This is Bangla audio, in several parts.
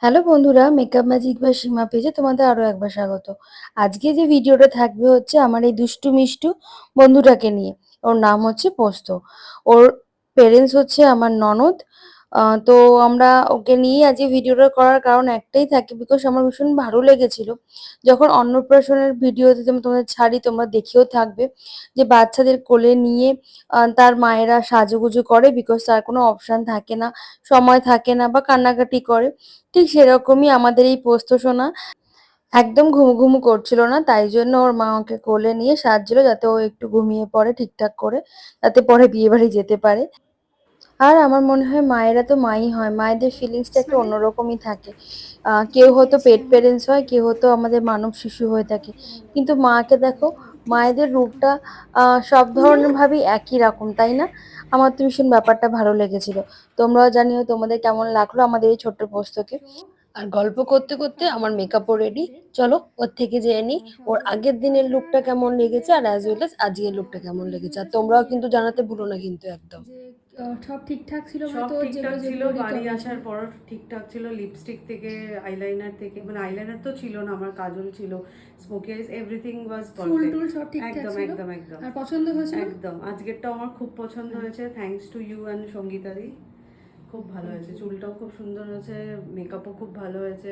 হ্যালো বন্ধুরা, মেকআপ ম্যাজিক বা সীমা পেজে তোমাদের আরো একবার স্বাগত। আজকে যে ভিডিওটা থাকবে হচ্ছে আমার এই দুষ্টু মিষ্টু বন্ধুটাকে নিয়ে। ওর নাম হচ্ছে পোস্ত। ওর পেরেন্টস হচ্ছে আমার ননদ। তো আমরা ওকে নিয়ে আজকে ভিডিওটা করার কারণ একটাই থাকে, বিকজ আমার ভীষণ ভালো লেগেছিল যখন অন্নপ্রাশনের ভিডিওতে তোমাদের ছাড়ি, তোমরা দেখেও থাকবে যে বাচ্চাদের কোলে নিয়ে তার মায়েরা সাজুগুজু করে, বিকজ তার কোনো অপশন থাকে না, সময় থাকে না বা কান্নাকাটি করে। ঠিক সেরকমই আমাদের এই পোস্ত সোনা একদম ঘুমু করছিল না, তাই জন্য ওর মা ওকে কোলে নিয়ে সাজছিল যাতে ও একটু ঘুমিয়ে পড়ে ঠিকঠাক করে, যাতে পরে বিয়ে বাড়ি যেতে পারে। আর আমার মনে হয় মায়েরা তো মাই হয়, মায়েদের ফিলিংসটা একটু মানে অন্যরকমই থাকে। কেউ কি হয়তো দেখছি পেট আমি? পেরেন্টস হয়, কেউ হয়তো আমাদের মানব শিশু হয়ে থাকে, কিন্তু মাকে দেখো, মায়েদের রূপটা সব ধরনের ভাবেই একই রকম, তাই না? আমার তো ভীষণ ব্যাপারটা ভালো লেগেছিল। তোমরাও জানিও তোমাদের কেমন লাগলো আমাদের এই ছোট্ট পোস্তকে। আর গল্প করতে করতে আমার মেকআপও রেডি। চলো ওর থেকে জেনে নিই ওর আগের দিনের লুকটা কেমন লেগেছে, আর অ্যাজ ওয়েল অ্যাজ আজকের লুকটা কেমন লেগেছে। আর তোমরাও কিন্তু জানাতে ভুলো না কিন্তু একদম। যে সব ঠিকঠাক ছিল, মানে সব তোর ঠিকঠাক যেগুলো ছিল, যেগুলো বাড়ি রিকোয়ারমেন্ট ছিল। আসার পর ঠিকঠাক ছিল। লিপস্টিক থেকে আইলাইনার থেকে, মানে আইলাইনার তো ছিল না, আমার কাজল ছিল, smoky eyes, everything was full perfect. টুল সব ঠিকঠাক একদম ছিল। একদম একদম আর পছন্দ হয়েছিল? একদম আজকেরটাও আমার খুব পছন্দ হ্যাঁ। হয়েছে, থ্যাঙ্কস টু ইউ অ্যান্ড সঙ্গীতাদি। খুব ভালো হয়েছে, চুলটাও খুব সুন্দর হয়েছে, মেকআপও খুব ভালো হয়েছে।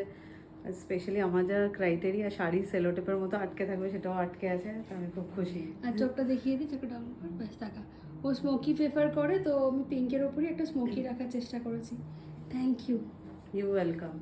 স্পেশালি আমার যা ক্রাইটেরিয়া শাড়ি সেলোটেপের মতো আটকে থাকবে সেটাও আটকে আছে, তো আমি খুব খুশি। আর চোখটা দেখিয়ে দিই, চোখটা ডাউন কর, ব্যাস টাকা। ও স্মোকি প্রেফার করে, তো আমি পিঙ্কের ওপরই একটা স্মোকি রাখার চেষ্টা করেছি। Thank you. You welcome.